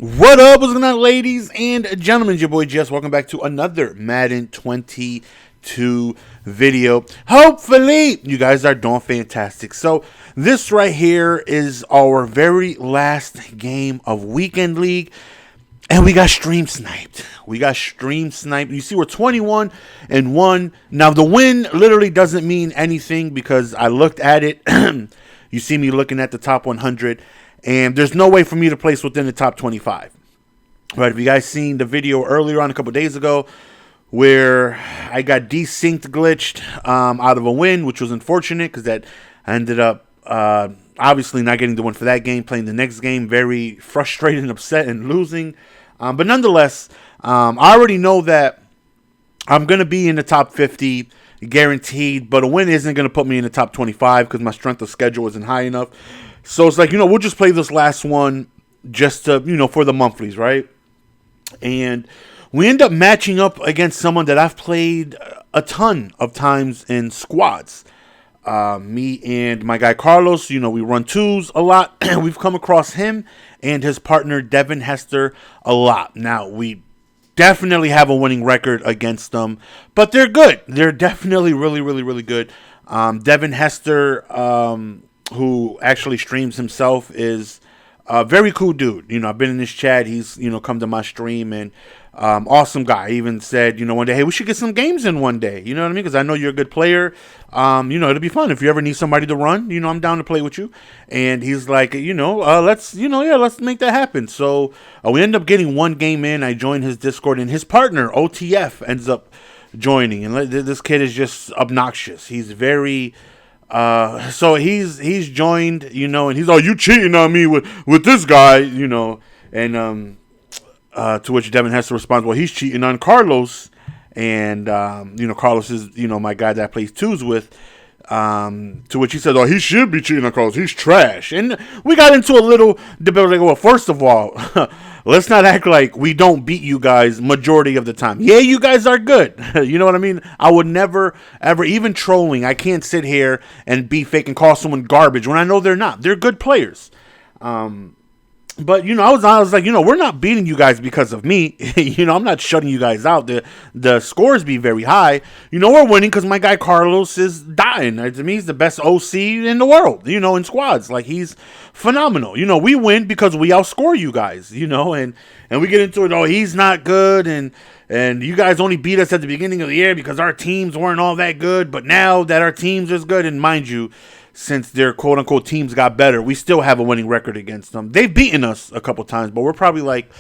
What up? What's going on, ladies and gentlemen? It's your boy Jess. Welcome back to another Madden 22 video. Hopefully, you guys are doing fantastic. So, this right here is our very last game of Weekend League. And we got stream sniped. You see, we're 21-1. Now, the win literally doesn't mean anything because I looked at it. You see me looking at the top 100. And there's no way for me to place within the top 25. Right? If you guys seen the video earlier on a couple days ago where I got desynced glitched out of a win, which was unfortunate because that I ended up obviously not getting the win for that game, playing the next game, very frustrated and upset and losing. But nonetheless, I already know that I'm going to be in the top 50 guaranteed, but a win isn't going to put me in the top 25 because my strength of schedule isn't high enough. So it's like, we'll just play this last one just to, for the monthlies, right? And we end up matching up against someone that I've played a ton of times in squads. Me and my guy Carlos, we run twos a lot. We've come across him and his partner Devin Hester a lot. Now, we definitely have a winning record against them, but they're good. They're definitely really, really, really good. Devin Hester, who actually streams himself, is a very cool dude. I've been in his chat. He's, come to my stream and awesome guy. He even said, one day, hey, we should get some games in one day. You know what I mean? Because I know you're a good player. It'll be fun. If you ever need somebody to run, I'm down to play with you. And he's like, let's make that happen. So we end up getting one game in. I joined his Discord and his partner, OTF, ends up joining. And this kid is just obnoxious. He's very... so he's joined, and he's you cheating on me with this guy, and to which Devin has to respond, well, he's cheating on Carlos, and Carlos is my guy that I play twos with. To which he said, oh, he should be cheating on Carlos. He's trash. And we got into a little debate. Like, well, first of all, let's not act like we don't beat you guys majority of the time. Yeah, you guys are good. You know what I mean? I would never, ever, even trolling, I can't sit here and be fake and call someone garbage when I know they're not. They're good players. But, I was like, we're not beating you guys because of me. I'm not shutting you guys out. The scores be very high. We're winning because my guy Carlos is dying. To me, he's the best OC in the world, in squads. Like, he's phenomenal. We win because we outscore you guys, and we get into it, oh, he's not good, and you guys only beat us at the beginning of the year because our teams weren't all that good, but now that our teams is good, and mind you, since their quote-unquote teams got better, we still have a winning record against them. They've beaten us a couple times, but we're probably like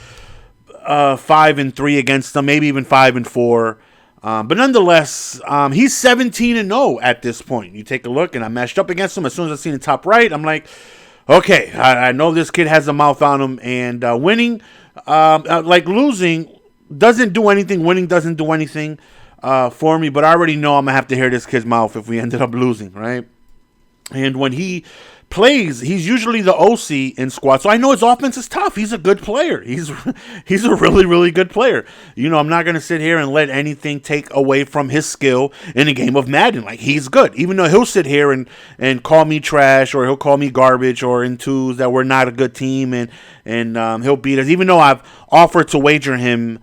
5-3 against them, maybe even 5-4. But nonetheless, he's 17-0 at this point. You take a look, and I matched up against him. As soon as I seen the top right, I'm like, okay, I know this kid has a mouth on him, and winning, like losing, doesn't do anything. Winning doesn't do anything for me, but I already know I'm going to have to hear this kid's mouth if we ended up losing, right? And when he plays, he's usually the OC in squad. So I know his offense is tough. He's a good player. He's a really, really good player. I'm not going to sit here and let anything take away from his skill in a game of Madden. Like, he's good. Even though he'll sit here and call me trash, or he'll call me garbage, or in twos that we're not a good team, and he'll beat us. Even though I've offered to wager him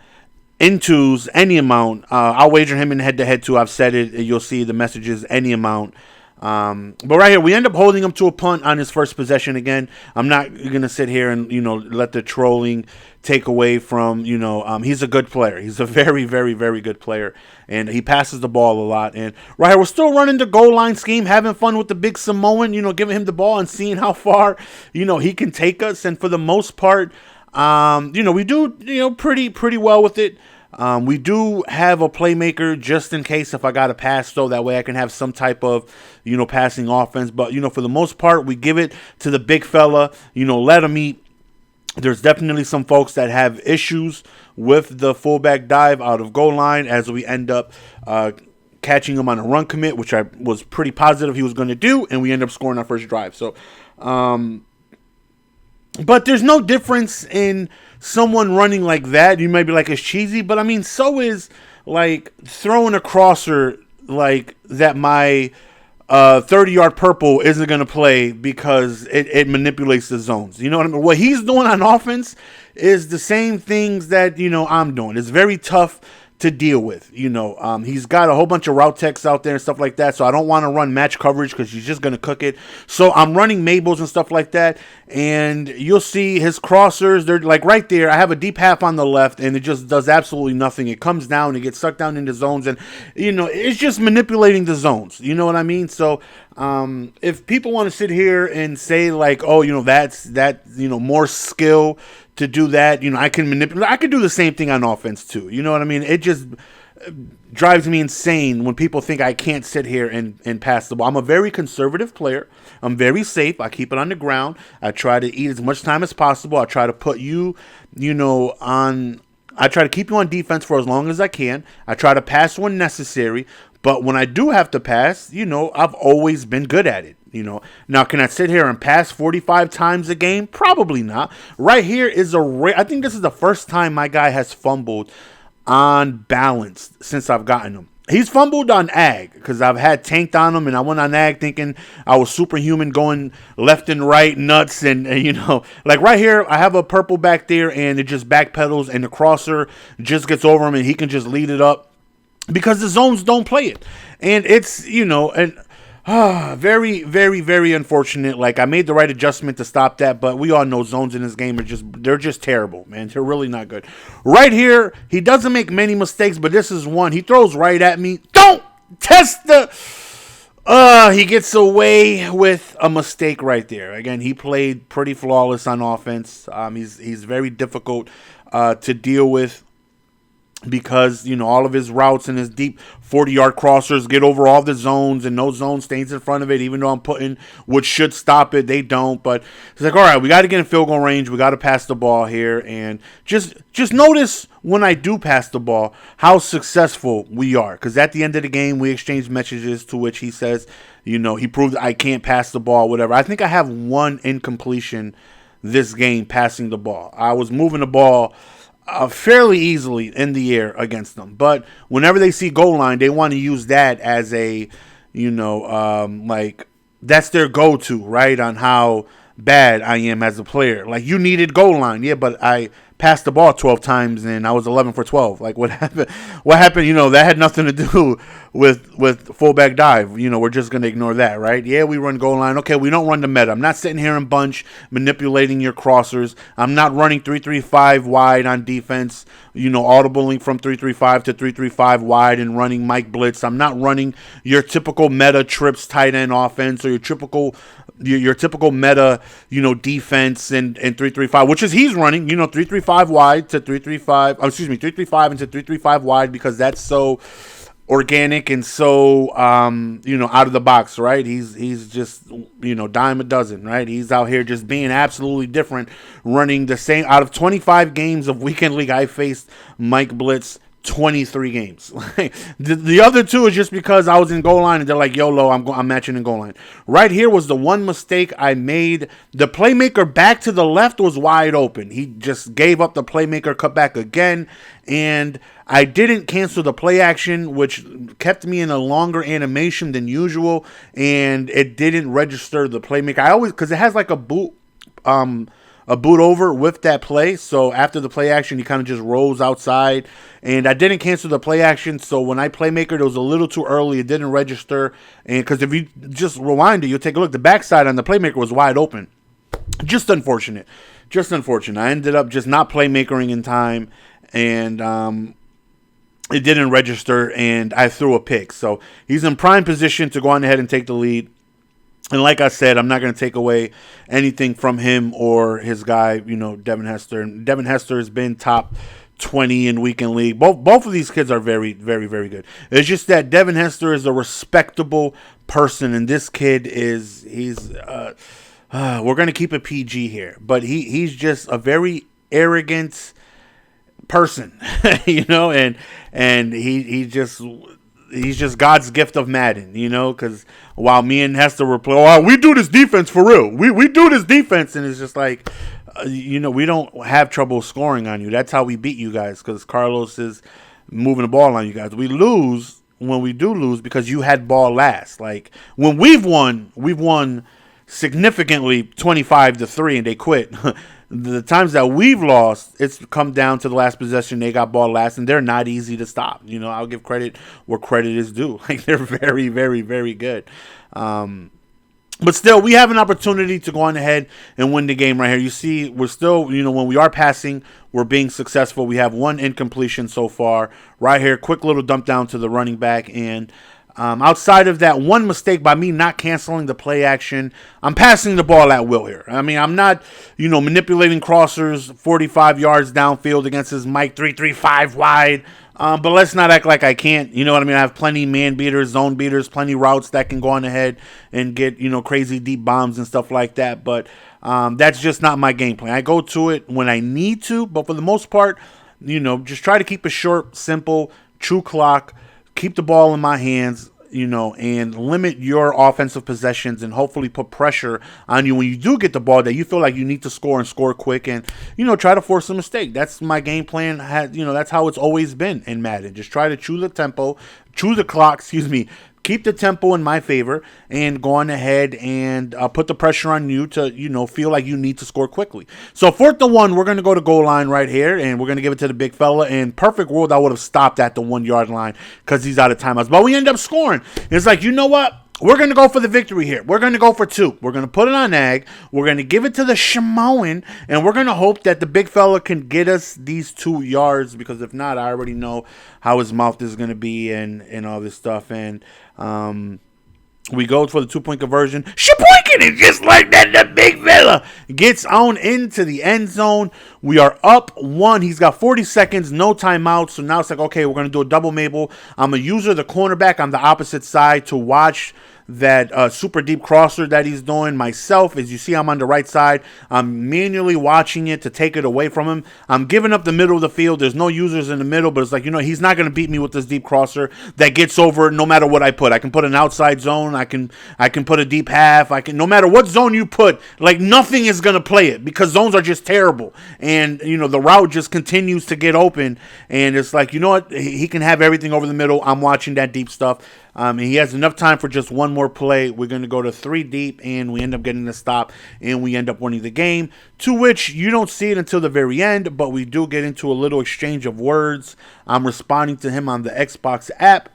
in twos, any amount, I'll wager him in head-to-head too. I've said it. You'll see the messages, any amount. But right here, we end up holding him to a punt on his first possession again. I'm not going to sit here and, let the trolling take away from, he's a good player. He's a very, very, very good player. And he passes the ball a lot. And right here, we're still running the goal line scheme, having fun with the big Samoan, giving him the ball and seeing how far, he can take us. And for the most part, we do, pretty well with it. We do have a playmaker just in case if I got to pass, so that way I can have some type of, passing offense. But, for the most part, we give it to the big fella, let him eat. There's definitely some folks that have issues with the fullback dive out of goal line as we end up catching him on a run commit, which I was pretty positive he was going to do, and we end up scoring our first drive. So, but there's no difference in someone running like that. You might be like, it's cheesy, but I mean, so is like throwing a crosser like that my 30-yard purple isn't going to play because it manipulates the zones. You know what I mean? What he's doing on offense is the same things that, I'm doing. It's very tough to deal with. He's got a whole bunch of route techs out there and stuff like that, so I don't want to run match coverage because he's just going to cook it. So I'm running Mabels and stuff like that, and you'll see his crossers, they're like right there. I have a deep half on the left, and it just does absolutely nothing. It comes down, it gets sucked down into zones, and, it's just manipulating the zones. You know what I mean? So if people want to sit here and say like, oh, that's more skill to do that, I can manipulate. I can do the same thing on offense too. You know what I mean? It just drives me insane when people think I can't sit here and pass the ball. I'm a very conservative player. I'm very safe. I keep it on the ground. I try to eat as much time as possible. I try to put you, I try to keep you on defense for as long as I can. I try to pass when necessary. But when I do have to pass, I've always been good at it. Now, can I sit here and pass 45 times a game? Probably not. Right here is I think this is the first time my guy has fumbled on balance since I've gotten him. He's fumbled on ag because I've had tanked on him, and I went on ag thinking I was superhuman going left and right nuts. And like right here, I have a purple back there, and it just backpedals, and the crosser just gets over him, and he can just lead it up because the zones don't play it. And it's, very, very, very unfortunate. Like, I made the right adjustment to stop that, but we all know zones in this game they're just terrible, man. They're really not good. Right here, he doesn't make many mistakes, but this is one. He throws right at me. Don't test he gets away with a mistake right there. Again, he played pretty flawless on offense. He's very difficult to deal with, because all of his routes and his deep 40-yard crossers get over all the zones, and no zone stays in front of it, even though I'm putting what should stop it. They don't. But it's like, all right, we got to get in field goal range. We got to pass the ball here. And just notice when I do pass the ball how successful we are, because at the end of the game we exchange messages to which he says, he proved I can't pass the ball, whatever. I think I have one incompletion this game passing the ball. I was moving the ball fairly easily in the air against them. But whenever they see goal line, they want to use that as a, like, that's their go-to, right, on how bad I am as a player. Like, you needed goal line. Yeah, but I passed the ball 12 times and I was 11 for 12. Like, what happened? That had nothing to do with fullback dive. We're just going to ignore that, right? Yeah, we run goal line. Okay, we don't run the meta. I'm not sitting here in bunch manipulating your crossers. I'm not running 3-3-5 wide on defense, audibling from 3-3-5 to 3-3-5 wide and running Mike Blitz. I'm not running your typical meta trips tight end offense or your typical meta, defense and 3-3-5, which is he's running, 3-3-5 wide to 3-3-5. 3-3-5 into 3-3-5 wide, because that's so organic and so out of the box, right? He's just dime a dozen, right? He's out here just being absolutely different, running the same. Out of 25 games of weekend league, I faced Mike Blitz 23 games. The other two is just because I was in goal line and they're like, YOLO, I'm matching in goal line. Right here was the one mistake I made. The playmaker back to the left was wide open. He just gave up the playmaker, cut back again, and I didn't cancel the play action, which kept me in a longer animation than usual, and it didn't register the playmaker. Because it has like a boot over with that play. So after the play action, he kind of just rolls outside. And I didn't cancel the play action. So when I playmaker, it was a little too early. It didn't register. And because if you just rewind it, you'll take a look. The backside on the playmaker was wide open. Just unfortunate. I ended up just not playmakering in time. And it didn't register. And I threw a pick. So he's in prime position to go on ahead and take the lead. And like I said, I'm not going to take away anything from him or his guy, Devin Hester. And Devin Hester has been top 20 in weekend league. Both of these kids are very, very, very good. It's just that Devin Hester is a respectable person, and this kid we're going to keep it PG here, but he's just a very arrogant person, and he's just God's gift of Madden, because while me and Hester were playing, oh, we do this defense for real. We do this defense, and it's just like, we don't have trouble scoring on you. That's how we beat you guys, because Carlos is moving the ball on you guys. We lose when we do lose because you had ball last. Like when we've won significantly 25-3 and they quit. The times that we've lost, it's come down to the last possession. They got ball last, and they're not easy to stop. You know, I'll give credit where credit is due. Like they're very, very, very good. But still, we have an opportunity to go on ahead and win the game right here. You see, we're still, when we are passing, we're being successful. We have one incompletion so far. Right here, quick little dump down to the running back. And outside of that one mistake by me not canceling the play action, I'm passing the ball at will here. I mean, I'm not, manipulating crossers 45 yards downfield against his Mike 3-3-5 wide. But let's not act like I can't. You know what I mean? I have plenty man beaters, zone beaters, plenty routes that can go on ahead and get, crazy deep bombs and stuff like that. But that's just not my game plan. I go to it when I need to, but for the most part, just try to keep it short, simple, true clock, keep the ball in my hands, and limit your offensive possessions and hopefully put pressure on you when you do get the ball that you feel like you need to score and score quick and, try to force a mistake. That's my game plan. That's how it's always been in Madden. Just try to chew the clock, keep the tempo in my favor and go on ahead and put the pressure on you to, feel like you need to score quickly. So 4th and 1, we're going to go to goal line right here, and we're going to give it to the big fella. In perfect world, I would have stopped at the 1 yard line because he's out of timeouts. But we end up scoring. It's like, you know what? We're going to go for the victory here. We're going to go for 2. We're going to put it on Ag. We're going to give it to the Shamoan, and we're going to hope that the big fella can get us these 2 yards, because if not, I already know how his mouth is going to be and all this stuff. And we go for the 2-point conversion. Shaboinking it just like that. The big fella gets on into the end zone. We are up 1. He's got 40 seconds, no timeout. So now it's like, okay, we're going to do a double Mabel. I'm a user, the cornerback on the opposite side to watch that super deep crosser that he's doing. Myself, as you see, I'm on the right side. I'm manually watching it to take it away from him. I'm giving up the middle of the field. There's no users in the middle, but it's like, he's not going to beat me with this deep crosser that gets over no matter what I put. I can put an outside zone. I can put a deep half. No matter what zone you put, like nothing is going to play it because zones are just terrible. And, the route just continues to get open. And it's like, you know what? He can have everything over the middle. I'm watching that deep stuff. And he has enough time for just one more play. We're going to go to 3 deep, and we end up getting the stop, and we end up winning the game, to which you don't see it until the very end, but we do get into a little exchange of words. I'm responding to him on the Xbox app,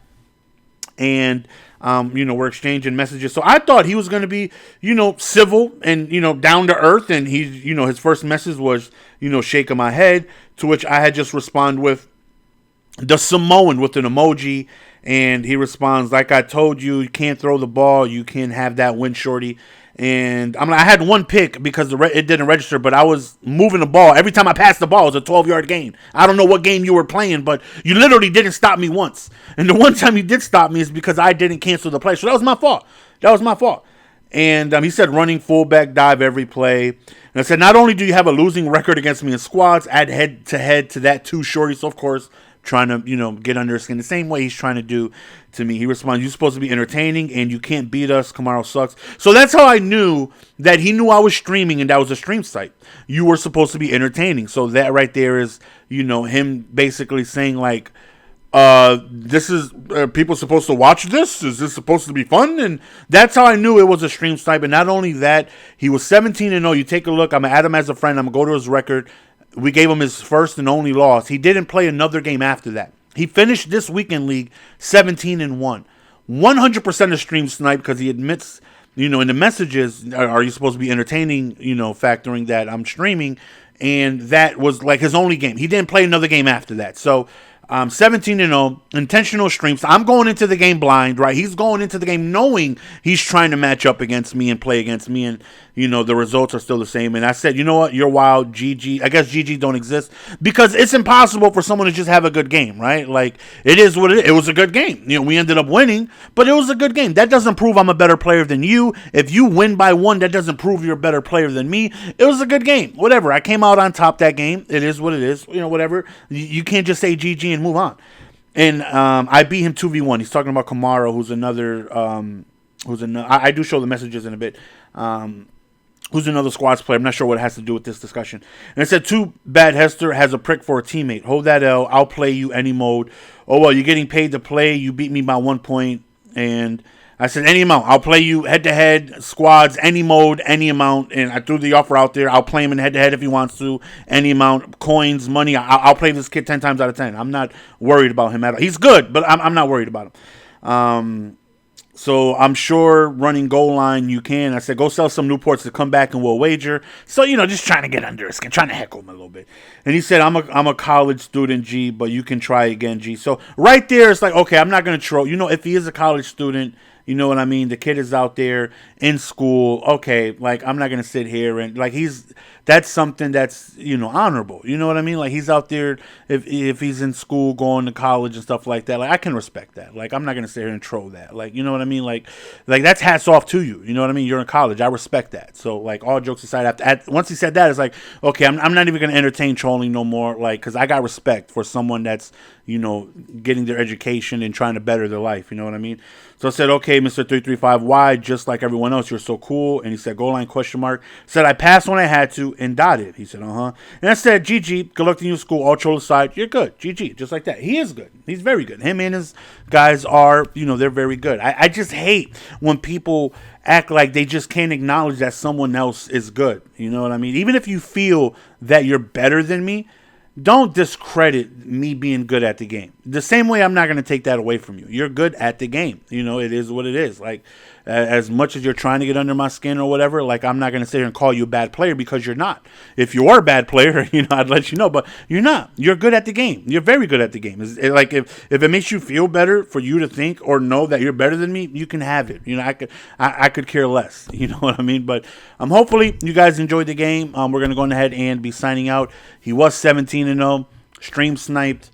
and we're exchanging messages. So I thought he was going to be, civil and, down to earth, and he, his first message was, shaking my head, to which I had just responded with the Samoan with an emoji. And he responds, like I told you, you can't throw the ball. You can have that win, shorty. And I had one pick because it didn't register, but I was moving the ball. Every time I passed the ball, it was a 12-yard gain. I don't know what game you were playing, but you literally didn't stop me once. And the one time you did stop me is because I didn't cancel the play. So that was my fault. And he said running fullback dive every play. And I said, not only do you have a losing record against me in squads, add head-to-head to that too, shorty. So, of course, trying to, get under his skin the same way he's trying to do to me. He responds, you're supposed to be entertaining and you can't beat us. Kamaro sucks. So that's how I knew that he knew I was streaming and that was a stream site. You were supposed to be entertaining. So that right there is, him basically saying like, this is, people supposed to watch this? Is this supposed to be fun? And that's how I knew it was a stream snipe. And not only that, he was 17-0. You take a look. I'm going to add him as a friend. I'm going to go to his record. We gave him his first and only loss. He didn't play another game after that. He finished this weekend league 17-1. 100% of stream snipe because he admits, in the messages, are you supposed to be entertaining, factoring that I'm streaming. And that was like his only game. He didn't play another game after that. So 17-0, intentional streams. I'm going into the game blind, right? He's going into the game knowing he's trying to match up against me and play against me, and the results are still the same. And I said, you know what? You're wild, GG. I guess GG don't exist because it's impossible for someone to just have a good game, right? Like it is what it is. It was a good game. We ended up winning, but it was a good game. That doesn't prove I'm a better player than you. If you win by 1, that doesn't prove you're a better player than me. It was a good game. Whatever. I came out on top that game. It is what it is. Whatever. You can't just say GG and move on. And I beat him 2v1. He's talking about Kamaro, who's another. I do show the messages in a bit. who's another squads player. I'm not sure what it has to do with this discussion. And it said, too bad Hester has a prick for a teammate. Hold that L. I'll play you any mode. Oh, well, you're getting paid to play. You beat me by 1 point. And I said, any amount. I'll play you head-to-head, squads, any mode, any amount. And I threw the offer out there. I'll play him in head-to-head if he wants to. Any amount. Coins, money. I'll play this kid 10 times out of 10. I'm not worried about him at all. He's good, but I'm not worried about him. So I'm sure running goal line you can. I said, go sell some Newports to come back and we'll wager. So, just trying to get under his skin, trying to heckle him a little bit. And he said, I'm a college student, G, but you can try again, G. So right there, it's like, okay, I'm not going to troll. If he is a college student, you know what I mean? The kid is out there in school. Okay, like, I'm not going to sit here and, like, that's something that's, honorable. You know what I mean? Like, he's out there, if he's in school, going to college and stuff like that. Like, I can respect that. Like, I'm not going to sit here and troll that. Like, you know what I mean? Like that's hats off to you. You know what I mean? You're in college. I respect that. So, like, all jokes aside, once he said that, it's like, okay, I'm not even going to entertain trolling no more. Like, because I got respect for someone that's, getting their education and trying to better their life. You know what I mean? So I said, okay, Mr. 335, why? Just like everyone else, you're so cool. And he said, goal line, question mark. Said, I passed when I had to and dotted. He said, uh-huh. And I said, GG, good luck to you, school. All troll aside, you're good. GG, just like that. He is good. He's very good. Him and his guys are, they're very good. I just hate when people act like they just can't acknowledge that someone else is good. You know what I mean? Even if you feel that you're better than me, don't discredit me being good at the game. The same way I'm not going to take that away from you. You're good at the game. It is what it is. Like, as much as you're trying to get under my skin or whatever, like, I'm not going to sit here and call you a bad player because you're not. If you are a bad player, I'd let you know, but you're not. You're good at the game. You're very good at the game. Like, if it makes you feel better for you to think or know that you're better than me, you can have it. I could care less. You know what I mean? But hopefully you guys enjoyed the game. We're going to go ahead and be signing out. He was 17-0, stream sniped,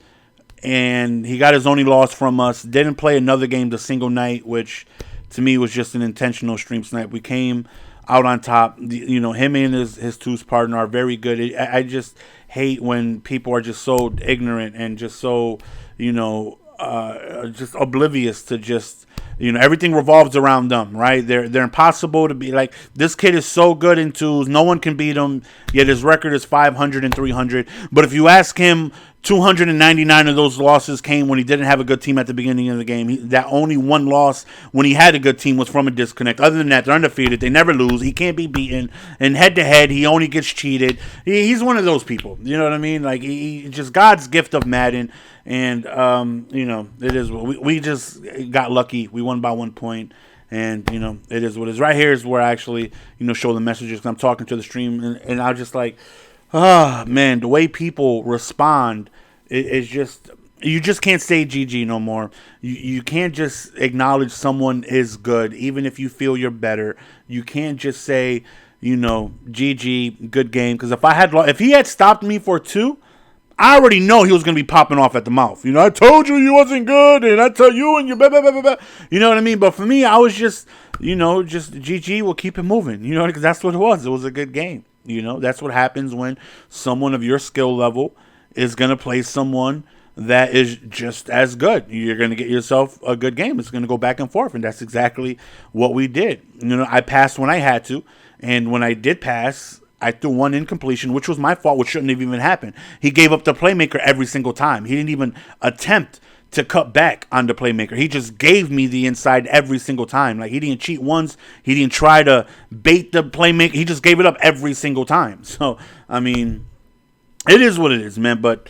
and he got his only loss from us. Didn't play another game the single night, which to me was just an intentional stream snipe. We came out on top. Him and his twos partner are very good. I just hate when people are just so ignorant and just so, just oblivious to just, everything revolves around them, right? They're impossible to be. Like, this kid is so good in twos. No one can beat him, yet his record is 500 and 300. But if you ask him, 299 of those losses came when he didn't have a good team at the beginning of the game. That only one loss when he had a good team was from a disconnect. Other than that, they're undefeated. They never lose. He can't be beaten. And head-to-head, he only gets cheated. He's one of those people. You know what I mean? Like, he just God's gift of Madden. And, it is. We just got lucky. We won by 1 point. And, it is what it is. Right here is where I actually, show the messages. I'm talking to the stream. And I was just like, oh, man, the way people respond is just, you just can't say GG no more. You can't just acknowledge someone is good, even if you feel you're better. You can't just say, GG, good game. Because if he had stopped me for 2, I already know he was going to be popping off at the mouth. I told you wasn't good, and I tell you and you blah, blah, blah, blah. You know what I mean? But for me, I was just, just GG, will keep it moving. Because that's what it was. It was a good game. That's what happens when someone of your skill level is going to play someone that is just as good. You're going to get yourself a good game. It's going to go back and forth, and that's exactly what we did. I passed when I had to, and when I did pass, I threw one incompletion, which was my fault, which shouldn't have even happened. He gave up the playmaker every single time. He didn't even attempt to cut back on the playmaker. He just gave me the inside every single time. Like, he didn't cheat once. He didn't try to bait the playmaker. He just gave it up every single time. So, I mean, it is what it is, man. But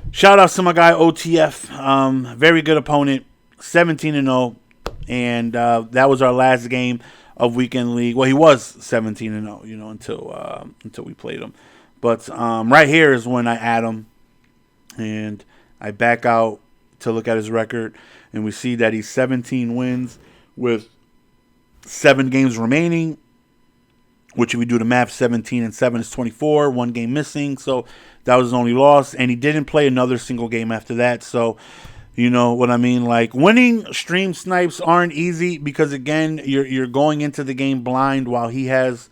shout out to my guy OTF. Very good opponent, 17-0. And that was our last game of Weekend League. Well, he was 17-0, until we played him. But right here is when I add him. And I back out to look at his record, and we see that he's 17 wins with 7 games remaining, which if we do the math, 17 and 7 is 24, 1 game missing, so that was his only loss, and he didn't play another single game after that. So you know what I mean? Like, winning stream snipes aren't easy because, again, you're going into the game blind while he has,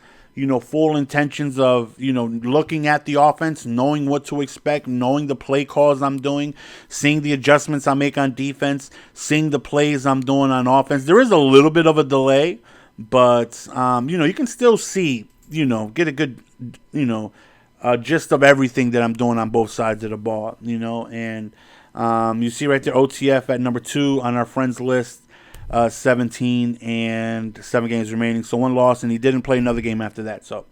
full intentions of, looking at the offense, knowing what to expect, knowing the play calls I'm doing, seeing the adjustments I make on defense, seeing the plays I'm doing on offense. There is a little bit of a delay, but, you can still see get a good, gist of everything that I'm doing on both sides of the ball, and you see right there OTF at number 2 on our friends list, 17 and 7 games remaining, so 1 loss, and he didn't play another game after that, so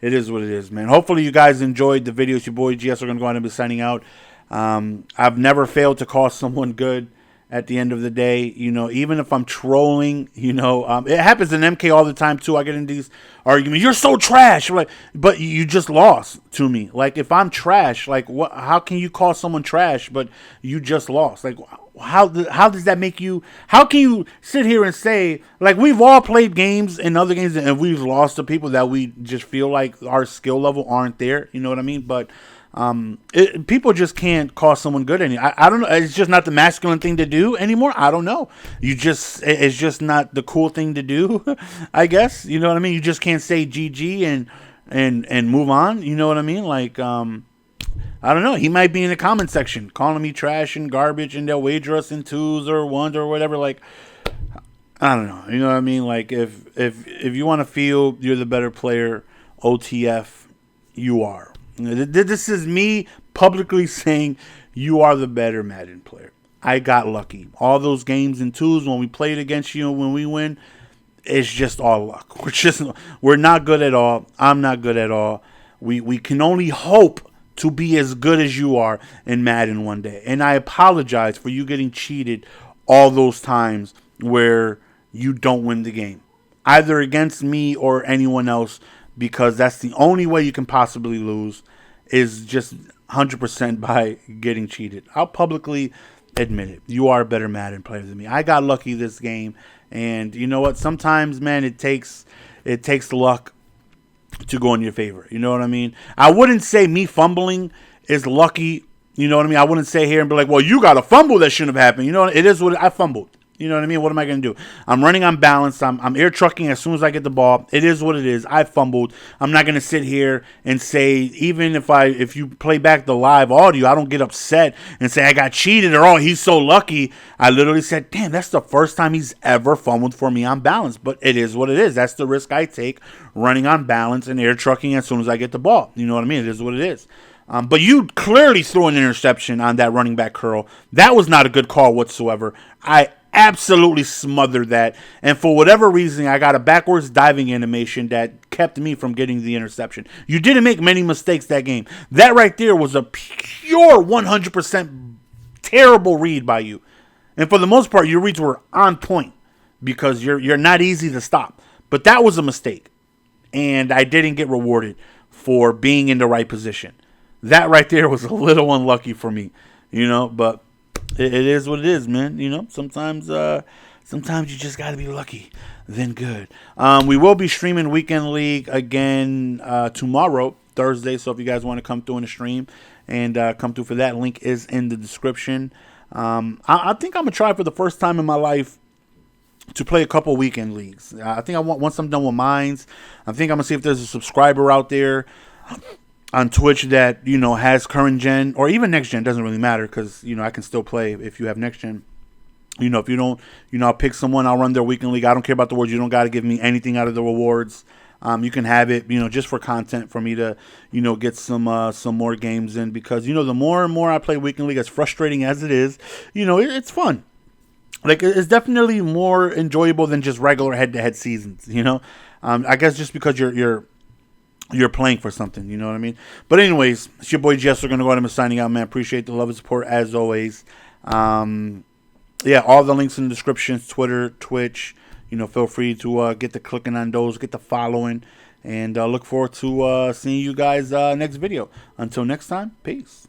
it is what it is, man. Hopefully you guys enjoyed the video. It's your boy GS. We're going to go ahead and be signing out. I've never failed to call someone good at the end of the day, even if I'm trolling, it happens in MK all the time too. I get into these arguments. You're so trash. Like, but you just lost to me. Like, if I'm trash, like, what? How can you call someone trash, but you just lost? Like, how does that make you? How can you sit here and say, like, we've all played games and other games and we've lost to people that we just feel like our skill level aren't there. You know what I mean? But people just can't call someone good anymore. I don't know. It's just not the masculine thing to do anymore. I don't know. It's just not the cool thing to do, I guess. You know what I mean? You just can't say GG and move on. You know what I mean? Like, I don't know. He might be in the comment section calling me trash and garbage and they'll wager us in 2s or 1s or whatever. Like, I don't know. You know what I mean? Like, if you want to feel you're the better player, OTF, you are. This is me publicly saying you are the better Madden player. I got lucky. All those games in 2s when we played against you and when we win, it's just all luck. We're not good at all. I'm not good at all. We can only hope to be as good as you are in Madden one day. And I apologize for you getting cheated all those times where you don't win the game, either against me or anyone else, because that's the only way you can possibly lose, is just 100% by getting cheated. I'll publicly admit it. You are a better Madden player than me. I got lucky this game, and you know what? Sometimes, man, it takes luck to go in your favor. You know what I mean? I wouldn't say me fumbling is lucky. You know what I mean? I wouldn't say here and be like, well, you got a fumble that shouldn't have happened. You know, it is what I fumbled. You know what I mean? What am I going to do? I'm running on balance. I'm air trucking as soon as I get the ball. It is what it is. I fumbled. I'm not going to sit here and say, even if you play back the live audio, I don't get upset and say I got cheated or, oh, he's so lucky. I literally said, damn, that's the first time he's ever fumbled for me on balance. But it is what it is. That's the risk I take, running on balance and air trucking as soon as I get the ball. You know what I mean? It is what it is. But you clearly threw an interception on that running back curl. That was not a good call whatsoever. I absolutely smothered that, and for whatever reason I got a backwards diving animation that kept me from getting the interception. You didn't make many mistakes that game. That right there was a pure 100% terrible read by you, and for the most part your reads were on point because you're not easy to stop. But that was a mistake, and I didn't get rewarded for being in the right position. That right there was a little unlucky for me, but it is what it is, man. Sometimes you just got to be lucky, then good. We will be streaming Weekend League again tomorrow, Thursday. So if you guys want to come through in the stream and come through for that, link is in the description. I think I'm going to try for the first time in my life to play a couple Weekend Leagues. I think once I'm done with mines, I think I'm going to see if there's a subscriber out there on Twitch that, has current gen or even next gen. Doesn't really matter because, I can still play if you have next gen. If you don't, I'll pick someone, I'll run their weekend league. I don't care about the rewards. You don't got to give me anything out of the rewards. You can have it, just for content for me to, get some more games in, because, the more and more I play weekend league, as frustrating as it is, it's fun. Like, it's definitely more enjoyable than just regular head-to-head seasons, I guess just because you're playing for something, you know what I mean? But anyways, it's your boy Jess. We're going to go ahead and signing out, man. Appreciate the love and support as always. Yeah, all the links in the description, Twitter, Twitch. Feel free to get the clicking on those, get the following, and look forward to seeing you guys next video. Until next time, peace.